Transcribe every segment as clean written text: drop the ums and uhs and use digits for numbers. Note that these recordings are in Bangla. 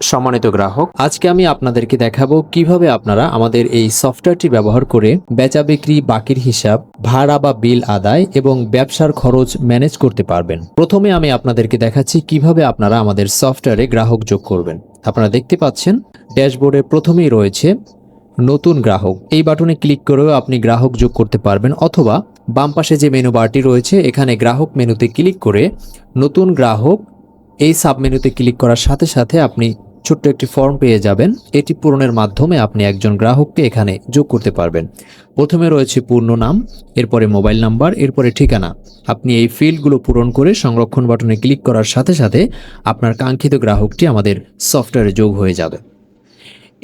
সম্মানিত গ্রাহক, আজকে আমি আপনাদেরকে দেখাবো কিভাবে আপনারা আমাদের এই সফটওয়্যারটি ব্যবহার করে বেচা বিক্রি, বাকির হিসাব, ভাড়া বা বিল আদায় এবং ব্যবসার খরচ ম্যানেজ করতে পারবেন। প্রথমে আমি আপনাদেরকে দেখাচ্ছি কিভাবে আপনারা আমাদের সফটওয়্যারে গ্রাহক যোগ করবেন। আপনারা দেখতে পাচ্ছেন ড্যাশবোর্ডে প্রথমেই রয়েছে নতুন গ্রাহক। এই বাটনে ক্লিক করেও আপনি গ্রাহক যোগ করতে পারবেন, অথবা বাম পাশে যে মেনু বারটি রয়েছে এখানে গ্রাহক মেনুতে ক্লিক করে নতুন গ্রাহক এই সাবমেনুতে ক্লিক করার সাথে সাথে আপনি ছোট্ট একটি ফর্ম পেয়ে যাবেন। এটি পূরণের মাধ্যমে আপনি একজন গ্রাহককে এখানে যোগ করতে পারবেন। প্রথমে রয়েছে পূর্ণ নাম, এরপরে মোবাইল নাম্বার, এরপরে ঠিকানা। আপনি এই ফিল্ডগুলো পূরণ করে সংরক্ষণ বাটনে ক্লিক করার সাথে সাথে আপনার কাঙ্ক্ষিত গ্রাহকটি আমাদের সফটওয়্যারে যোগ হয়ে যাবে।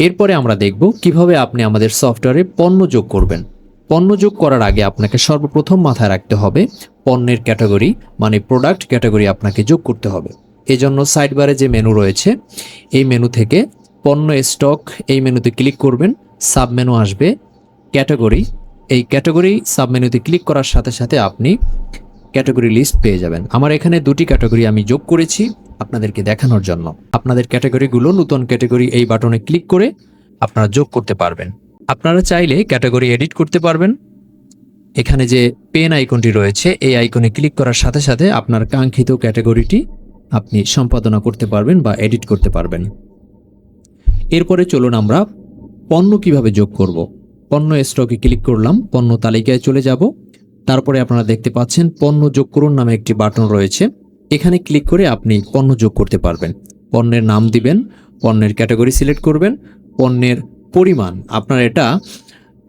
এরপরে আমরা দেখব কিভাবে আপনি আমাদের সফটওয়্যারে পণ্য যোগ করবেন। পণ্য যোগ করার আগে আপনাকে সর্বপ্রথম মাথায় রাখতে হবে পণ্যের ক্যাটাগরি, মানে প্রোডাক্ট ক্যাটাগরি আপনাকে যোগ করতে হবে। এজন্য সাইড বারে যে মেনু রয়েছে এই মেনু থেকে পণ্য স্টক এই মেনুতে ক্লিক করবেন। সাব মেনু আসবে ক্যাটাগরি। এই ক্যাটাগরি সাব মেনুতে ক্লিক করার সাথে সাথে আপনি ক্যাটাগরি লিস্ট পেয়ে যাবেন। আমার এখানে দুটি ক্যাটাগরি আমি যোগ করেছি আপনাদেরকে দেখানোর জন্য। আপনাদের ক্যাটাগরিগুলো নতুন ক্যাটাগরি এই বাটনে ক্লিক করে আপনারা যোগ করতে পারবেন। আপনারা চাইলে ক্যাটাগরি এডিট করতে পারবেন। এখানে যে পেন আইকনটি রয়েছে এই আইকনে ক্লিক করার সাথে সাথে আপনার কাঙ্ক্ষিত ক্যাটাগরিটি আপনি সম্পাদনা করতে পারবেন বা এডিট করতে পারবেন। এরপরে চলুন আমরা পণ্য কিভাবে যোগ করব। পণ্য স্টকে ক্লিক করলাম, পণ্য তালিকায় চলে যাব। তারপরে আপনারা দেখতে পাচ্ছেন পণ্য যোগ করুন নামে একটি বাটন রয়েছে। এখানে ক্লিক করে আপনি পণ্য যোগ করতে পারবেন। পণ্যের নাম দিবেন, পণ্যের ক্যাটাগরি সিলেক্ট করবেন, পণ্যের পরিমাণ আপনার এটা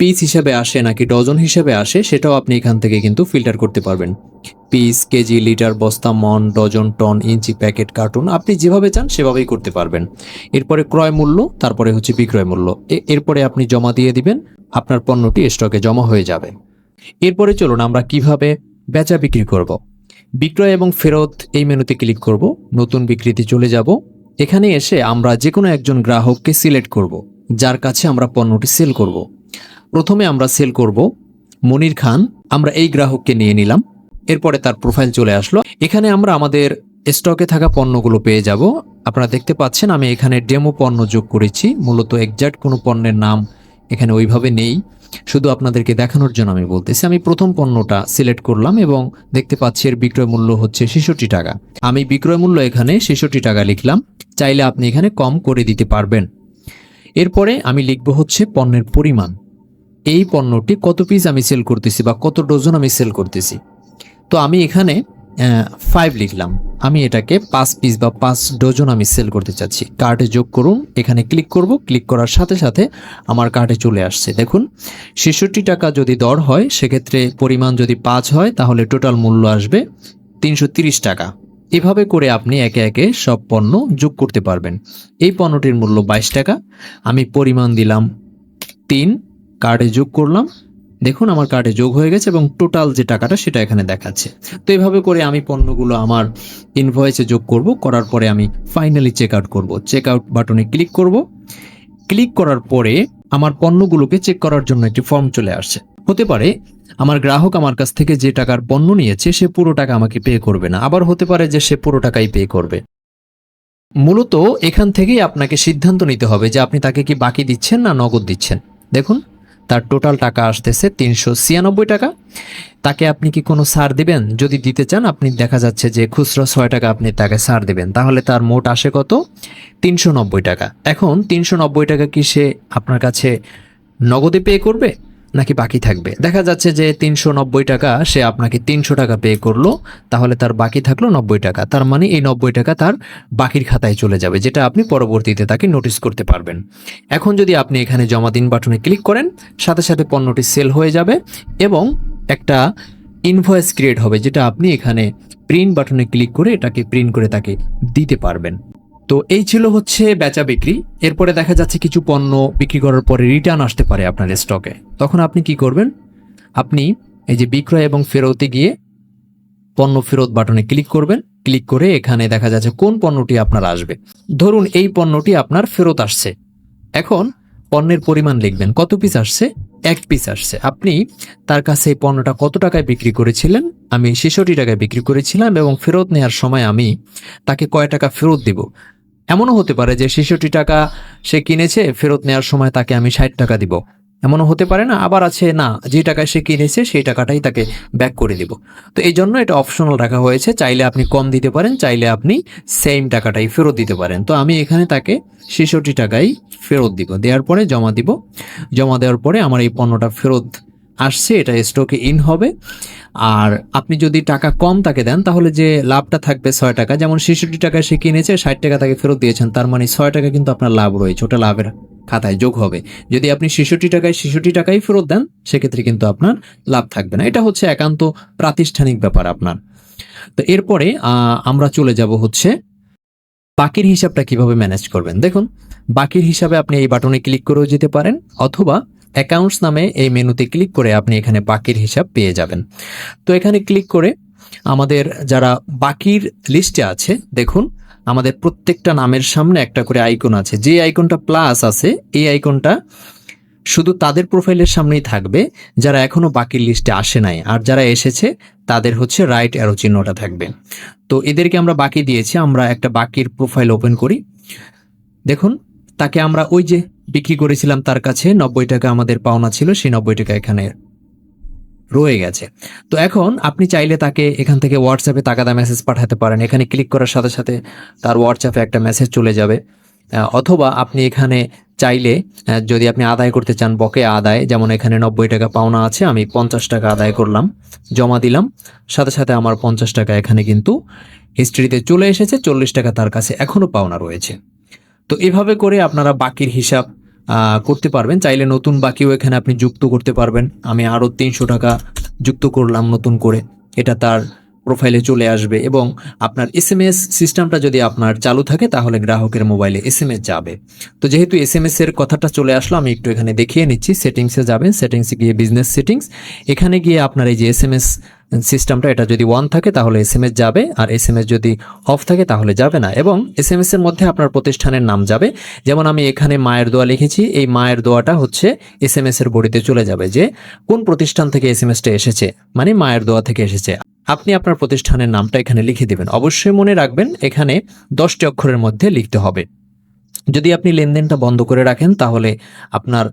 পিস হিসাবে আসে নাকি ডজন হিসাবে আসে সেটাও আপনি এখান থেকে কিন্তু ফিল্টার করতে পারবেন। পিস, কেজি, লিটার, বস্তা, মন, ডজন, টন, ইঞ্চি, প্যাকেট, কার্টুন আপনি যেভাবে চান সেভাবেই করতে পারবেন। এরপরে ক্রয় মূল্য, তারপরে হচ্ছে বিক্রয় মূল্য। এরপরে আপনি জমা দিয়ে দিবেন, আপনার পণ্যটি স্টকে জমা হয়ে যাবে। এরপরে চলুন আমরা কিভাবে বেচা বিক্রি করব। বিক্রয় এবং ফেরত এই মেনুতে ক্লিক করব, নতুন বিক্রিতে চলে যাব। এখানে এসে আমরা যে কোনো একজন গ্রাহককে সিলেক্ট করব যার কাছে আমরা পণ্যটি সেল করব। প্রথমে আমরা সেল করব মনির খান। আমরা এই গ্রাহককে নিয়ে নিলাম। এরপরে তার প্রোফাইল চলে আসলো। এখানে আমরা আমাদের স্টকে থাকা পণ্যগুলো পেয়ে যাব। আপনারা দেখতে পাচ্ছেন আমি এখানে ডেমো পণ্য যোগ করেছি। মূলত এক্সাক্ট কোনো পণ্যের নাম এখানে ওইভাবে নেই, শুধু আপনাদেরকে দেখানোর জন্য আমি বলতেছি। আমি প্রথম পণ্যটা সিলেক্ট করলাম এবং দেখতে পাচ্ছি এর বিক্রয় মূল্য হচ্ছে 66 টাকা। আমি বিক্রয় মূল্য এখানে 66 টাকা লিখলাম। চাইলে আপনি এখানে কম করে দিতে পারবেন। এরপরে আমি লিখব হচ্ছে পণ্যের পরিমাণ। এই পণ্যটি কত পিস আমি সেল করতেছি বা কত ডজন আমি সেল করতেছি। তো আমি এখানে 5 লিখলাম। আমি এটাকে 5 পিস বা 5 ডজন আমি সেল করতে চাচ্ছি। কার্টে যোগ করুন, এখানে ক্লিক করব। ক্লিক করার সাথে সাথে আমার কার্টে চলে আসছে। দেখুন 66 টাকা যদি দর হয় সেক্ষেত্রে পরিমাণ যদি 5 হয় তাহলে টোটাল মূল্য আসবে 330 টাকা। এভাবে করে আপনি একে একে সব পণ্য যোগ করতে পারবেন। এই পণ্যটির মূল্য 22 টাকা। আমি পরিমাণ দিলাম 3, কার্ডে যোগ করলাম। দেখুন আমার কার্ডে যোগ হয়ে গেছে এবং টোটাল যে টাকাটা সেটা এখানে দেখাচ্ছে। তো এইভাবে করে আমি পণ্যগুলো আমার ইনভয়েসে যোগ করব। করার পরে আমি ফাইনালি চেক আউট করব। চেক আউট বাটনে ক্লিক করব। ক্লিক করার পরে আমার পণ্যগুলোকে চেক করার জন্য একটি ফর্ম চলে আসছে। হতে পারে আমার গ্রাহক আমার কাছ থেকে যে টাকার পণ্য নিয়েছে সে পুরো টাকা আমাকে পে করবে না, আবার হতে পারে যে সে পুরো টাকাই পে করবে। মূলত এখান থেকেই আপনাকে সিদ্ধান্ত নিতে হবে যে আপনি তাকে কি বাকি দিচ্ছেন না নগদ দিচ্ছেন। দেখুন তার টোটাল টাকা আসতেছে 396 টাকা। তাকে আপনি কি কোনো ছাড় দিবেন? যদি দিতে চান আপনি দেখা যাচ্ছে যে খুচরো 6 টাকা আপনি তাকে ছাড় দিবেন, তাহলে তার মোট আসে কত? 390 টাকা। এখন 390 টাকা কি সে আপনার কাছে নগদে পে করবে নাকি বাকি থাকবে? দেখা যাচ্ছে যে 390 টাকা সে আপনাকে 300 টাকা পে করলো, তাহলে তার বাকি থাকলো 90 টাকা। তার মানে এই 90 টাকা তার বাকির খাতায় চলে যাবে, যেটা আপনি পরবর্তীতে তাকে নোটিস করতে পারবেন। এখন যদি আপনি এখানে জমা দিন বাটনে ক্লিক করেন সাথে সাথে পণ্যটি সেল হয়ে যাবে এবং একটা ইনভয়েস ক্রিয়েট হবে, যেটা আপনি এখানে প্রিন্ট বাটনে ক্লিক করে এটাকে প্রিন্ট করে তাকে দিতে পারবেন। তো এই ছিল হচ্ছে বেচা বিক্রি। এরপরে দেখা যাচ্ছে কিছু পণ্য বিক্রি করার পরে রিটার্ন আসতে পারে আপনার স্টকে। তখন আপনি কি করবেন? আপনি এই যে বিক্রয় এবং ফেরতে গিয়ে পণ্য ফেরত বাটনে ক্লিক করবেন। ক্লিক করে এখানে দেখা যাচ্ছে কোন পণ্যটি আপনার আসবে। ধরুন এই পণ্যটি আপনার ফেরত আসছে। এখন পণ্যের পরিমাণ লিখবেন, কত পিস আসছে? 1 পিস আসছে। আপনি তার কাছে এই পণ্যটা কত টাকায় বিক্রি করেছিলেন? আমি 66 টাকায় বিক্রি করেছিলাম এবং ফেরত নেওয়ার সময় আমি তাকে কয় টাকা ফেরত দিব এমনও হতে পারে যে ৬৬ টাকা সে কিনেছে, ফেরত নেওয়ার সময় তাকে আমি ৬০ টাকা দিব, এমনও হতে পারে না। আবার আছে না, যে টাকায় সে কিনেছে সেই টাকাটাই তাকে ব্যাক করে দিব। তো এই জন্য এটা অপশনাল রাখা হয়েছে, চাইলে আপনি কম দিতে পারেন, চাইলে আপনি সেম টাকাটাই ফেরত দিতে পারেন। তো আমি এখানে তাকে ৬৬ টাকাই ফেরত দিব, দেওয়ার পরে জমা দিব। জমা দেওয়ার পরে আমার এই পণ্যটা ফেরত আসছে, এটা স্টকে ইন হবে। আর আপনি যদি টাকা কম তাকে দেন তাহলে যে লাভটা থাকবে ৬ টাকা, যেমন ৬৬ টাকায় সে কিনেছে, ৬০ টাকা তাকে ফেরত দিয়েছেন, তার মানে ৬ টাকা কিন্তু আপনার লাভ রয়েছে, ওটা লাভের খাতায় যোগ হবে। যদি আপনি ৬৬ টাকায় ৬৬ টাকাই ফেরত দেন সেক্ষেত্রে কিন্তু আপনার লাভ থাকবে না। এটা হচ্ছে একান্ত প্রাতিষ্ঠানিক ব্যাপার আপনার। তো এরপরে আমরা চলে যাব হচ্ছে বাকির হিসাবটা কিভাবে ম্যানেজ করবেন। দেখুন, বাকির হিসাবে আপনি এই বাটনে ক্লিক করেও যেতে পারেন, অথবা অ্যাকাউন্টস নামে এই মেনুতে ক্লিক করে আপনি এখানে বাকির হিসাব পেয়ে যাবেন। তো এখানে ক্লিক করে আমাদের যারা বাকির লিস্টে আছে, দেখুন আমাদের প্রত্যেকটা নামের সামনে একটা করে আইকন আছে। যে আইকনটা প্লাস আছে এই আইকনটা শুধু তাদের প্রোফাইলের সামনেই থাকবে যারা এখনো বাকির লিস্টে আসে নাই, আর যারা এসেছে তাদের হচ্ছে রাইট অ্যারো চিহ্নটা থাকবে। তো এদেরকে আমরা বাকি দিয়েছি। আমরা একটা বাকির প্রোফাইল ওপেন করি। দেখুন, তাকে আমরা ওই যে বিক্রি করেছিলাম তার কাছে ৯০ টাকা আমাদের পাওনা ছিল, সেই ৯০ টাকা এখানে রয়ে গেছে। তো এখন আপনি চাইলে তাকে এখান থেকে হোয়াটসঅ্যাপে তাগাদা মেসেজ পাঠাতে পারেন। এখানে ক্লিক করার সাথে সাথে তার হোয়াটসঅ্যাপে একটা মেসেজ চলে যাবে। অথবা আপনি এখানে চাইলে যদি আপনি আদায় করতে চান বকেয়া আদায়, যেমন এখানে ৯০ টাকা পাওনা আছে, আমি ৫০ টাকা আদায় করলাম, জমা দিলাম, সাথে সাথে আমার ৫০ টাকা এখানে কিন্তু হিস্ট্রিতে চলে এসেছে, ৪০ টাকা তার কাছে এখনো পাওনা রয়েছে। তো এভাবে করে আপনারা বাকির হিসাব করতে পারবেন। চাইলে নতুন বাকিও এখানে আপনি যুক্ত করতে পারবেন। আমি আরও ৩০০ টাকা যুক্ত করলাম নতুন করে, এটা তার প্রোফাইলে চলে আসবে। এবং আপনার এসএমএস সিস্টেমটা যদি আপনার চালু থাকে তাহলে গ্রাহকের মোবাইলে এসএমএস যাবে। তো যেহেতু এসএমএস এর কথাটা চলে আসলো, আমি একটু এখানে দেখিয়ে নিচ্ছি। সেটিংসে যাবেন, সেটিংসে গিয়ে বিজনেস সেটিংস, এখানে গিয়ে আপনার এই যে এসএমএস সিস্টেমটা, এটা যদি অন থাকে তাহলে এসএমএস যাবে, আর এসএমএস যদি অফ থাকে তাহলে যাবে না। এবং এসএমএস এর মধ্যে আপনার প্রতিষ্ঠানের নাম যাবে। যেমন আমি এখানে মায়ের দোয়া লিখেছি, এই মায়ের দোয়াটা হচ্ছে এসএমএস এর বডিতে চলে যাবে যে কোন প্রতিষ্ঠান থেকে এসএমএসটা এসেছে, মানে মায়ের দোয়া থেকে এসেছে। আপনি আপনার প্রতিষ্ঠানের নামটা এখানে লিখে দেবেন। অবশ্যই মনে রাখবেন এখানে 10টি অক্ষরের মধ্যে লিখতে হবে। যদি আপনি লেনদেনটা বন্ধ করে রাখেন তাহলে আপনার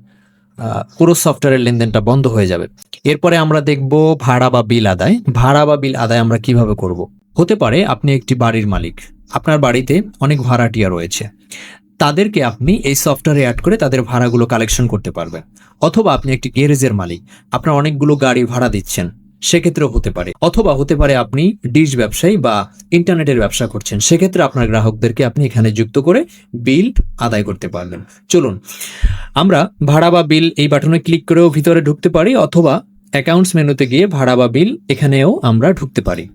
পুরো সফটওয়্যারের লেনদেনটা বন্ধ হয়ে যাবে। এরপরে আমরা দেখব ভাড়া বা বিল আদায়। ভাড়া বা বিল আদায় আমরা কিভাবে করব। হতে পারে আপনি একটি বাড়ির মালিক, আপনার বাড়িতে অনেক ভাড়াটিয়া রয়েছে, তাদেরকে আপনি এই সফটওয়্যারে অ্যাড করে তাদের ভাড়াগুলো কালেকশন করতে পারবেন। অথবা আপনি একটি গ্যারেজের মালিক, আপনার অনেকগুলো গাড়ি ভাড়া দিচ্ছেন, সেক্ষেত্রেও হতে পারে। অথবা হতে পারে আপনি ডিশ ব্যবসায়ী বা ইন্টারনেটের ব্যবসা করছেন, সেক্ষেত্রে আপনার গ্রাহকদেরকে আপনি এখানে যুক্ত করে বিল আদায় করতে পারবেন। চলুন আমরা ভাড়া বা বিল এই বাটনে ক্লিক করেও ভিতরে ঢুকতে পারি, অথবা অ্যাকাউন্টস মেনুতে গিয়ে ভাড়া বা বিল এখানেও আমরা ঢুকতে পারি।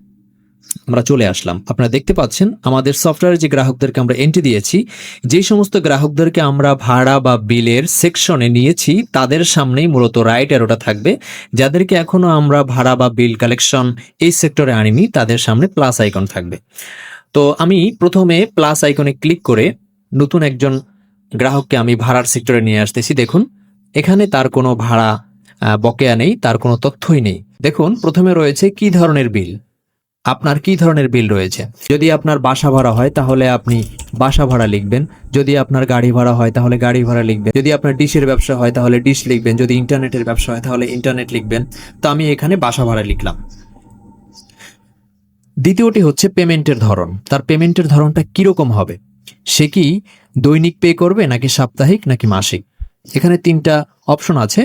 আমরা চলে আসলাম। আপনারা দেখতে পাচ্ছেন আমাদের সফটওয়্যারে যে গ্রাহকদেরকে আমরা এন্ট্রি দিয়েছি, যে সমস্ত গ্রাহকদেরকে আমরা ভাড়া বা বিলের সেকশনে নিয়েছি তাদের সামনেই মূলত রাইট অ্যারোটা থাকবে। যাদেরকে এখনো আমরা ভাড়া বা বিল কালেকশন এই সেক্টরে আনিনি তাদের সামনে প্লাস আইকন থাকবে। তো আমি প্রথমে প্লাস আইকনে ক্লিক করে নতুন একজন গ্রাহককে আমি ভাড়ার সেক্টরে নিয়ে আসতেছি। দেখুন এখানে তার কোনো ভাড়া বকেয়া নেই, তার কোনো তথ্যই নেই। দেখুন প্রথমে রয়েছে কি ধরনের বিল, আপনার কি ধরনের বিল রয়েছে। যদি আপনার বাসা ভাড়া হয় তাহলে আপনি বাসা ভাড়া লিখবেন, যদি আপনার গাড়ি ভাড়া হয় তাহলে গাড়ি ভাড়া লিখবেন, যদি আপনার ডিশের ব্যবসা হয় তাহলে ডিশ লিখবেন, যদি ইন্টারনেটের ব্যবসা হয় তাহলে ইন্টারনেট লিখবেন। তো আমি এখানে বাসা ভাড়া লিখলাম। দ্বিতীয়টি হচ্ছে পেমেন্টের ধরন, তার পেমেন্টের ধরনটা কিরকম হবে, সে কি দৈনিক পে করবে নাকি সাপ্তাহিক নাকি মাসিক। এখানে 3টা অপশন আছে,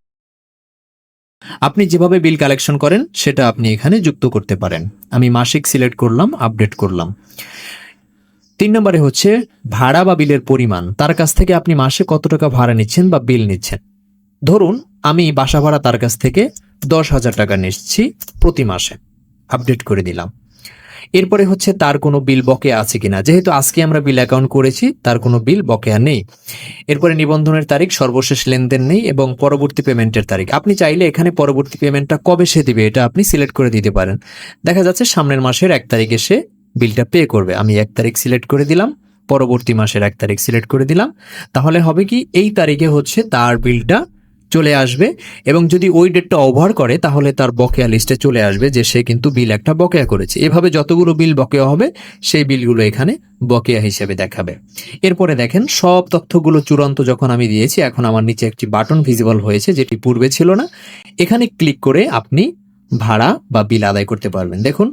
আপনি যেভাবে বিল কালেকশন করেন সেটা আপনি এখানে যুক্ত করতে পারেন। আমি মাসিক সিলেক্ট করলাম, আপডেট করলাম। 3 নম্বরে হচ্ছে ভাড়া বা বিলের পরিমাণ, তার কাছ থেকে আপনি মাসে কত টাকা ভাড়া নিচ্ছেন বা বিল নিচ্ছেন। ধরুন আমি বাসা ভাড়া তার কাছ থেকে 10,000 টাকা নিচ্ছি প্রতি মাসে, আপডেট করে দিলাম। এরপরে হচ্ছে তার কোনো বিল বকেয়া আছে কিনা, যেহেতু আজকে আমরা বিল অ্যাকাউন্ট করেছি তার কোনো বিল বকেয়া নেই। এরপরে নিবন্ধনের তারিখ, সর্বশেষ লেনদেন নেই, এবং পরবর্তী পেমেন্টের তারিখ। আপনি চাইলে এখানে পরবর্তী পেমেন্টটা কবে সে দিবে এটা আপনি সিলেক্ট করে দিতে পারেন। দেখা যাচ্ছে সামনের মাসের 1 তারিখে সে বিলটা পে করবে, আমি 1 তারিখ সিলেক্ট করে দিলাম, পরবর্তী মাসের 1 তারিখ সিলেক্ট করে দিলাম। তাহলে হবে কি এই তারিখে হচ্ছে তার বিলটা চলে আসবে এবং যদি ওই ডেটটা ওভার করে তাহলে তার বকেয়া লিস্টে চলে আসবে যে সে কিন্তু বিল একটা বকেয়া করেছে। এভাবে যতগুলো বিল বকেয়া হবে সেই বিলগুলো এখানে বকেয়া হিসেবে দেখাবে। এরপরে দেখেন সব তথ্যগুলো চূড়ান্ত যখন আমি দিয়েছি, এখন আমার নিচে একটি বাটন ভিজিবল হয়েছে যেটি পূর্বে ছিল না। এখানে ক্লিক করে আপনি ভাড়া বা বিল আদায় করতে পারবেন। দেখুন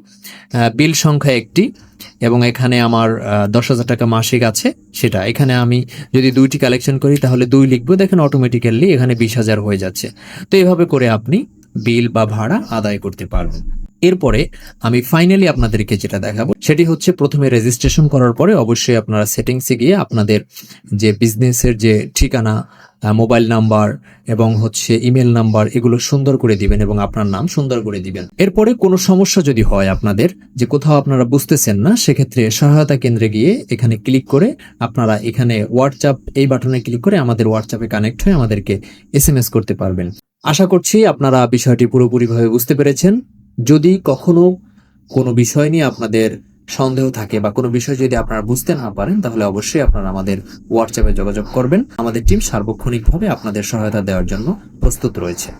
বিল সংখ্যা একটি এবং এখানে আমার 10,000 টাকা মাসিক আছে, সেটা এখানে আমি যদি 2টি কালেকশন করি তাহলে 2 লিখবো, দেখেন অটোমেটিক্যালি এখানে 20,000 হয়ে যাচ্ছে। তো এইভাবে করে আপনি বিল বা ভাড়া আদায় করতে পারবেন। এরপরে আমি ফাইনালি আপনাদেরকে যেটা দেখাবো সেটি হচ্ছে প্রথমে রেজিস্ট্রেশন করার পরে অবশ্যই আপনারা সেটিংসে গিয়ে আপনাদের যে বিজনেসের যে ঠিকানা, মোবাইল নাম্বার এবং হচ্ছে ইমেল নাম্বার এগুলো সুন্দর করে দিবেন এবং আপনার নাম সুন্দর করে দিবেন। এরপরে কোনো সমস্যা যদি হয় আপনাদের যে কোথাও আপনারা বুঝতেছেন না, সেক্ষেত্রে সহায়তা কেন্দ্রে গিয়ে এখানে ক্লিক করে আপনারা এখানে হোয়াটসঅ্যাপ এই বাটনে ক্লিক করে আমাদের হোয়াটসঅ্যাপে কানেক্ট হয়ে আমাদেরকে এসএমএস করতে পারবেন। আশা করছি আপনারা বিষয়টি পুরোপুরিভাবে বুঝতে পেরেছেন। যদি কখনো কোনো বিষয় নিয়ে আপনাদের সন্দেহ থাকে বা কোনো বিষয় যদি আপনারা বুঝতে না পারেন তাহলে অবশ্যই আপনারা আমাদের হোয়াটসঅ্যাপে যোগাযোগ করবেন। আমাদের টিম সার্বক্ষণিকভাবে আপনাদের সহায়তা দেওয়ার জন্য প্রস্তুত রয়েছে।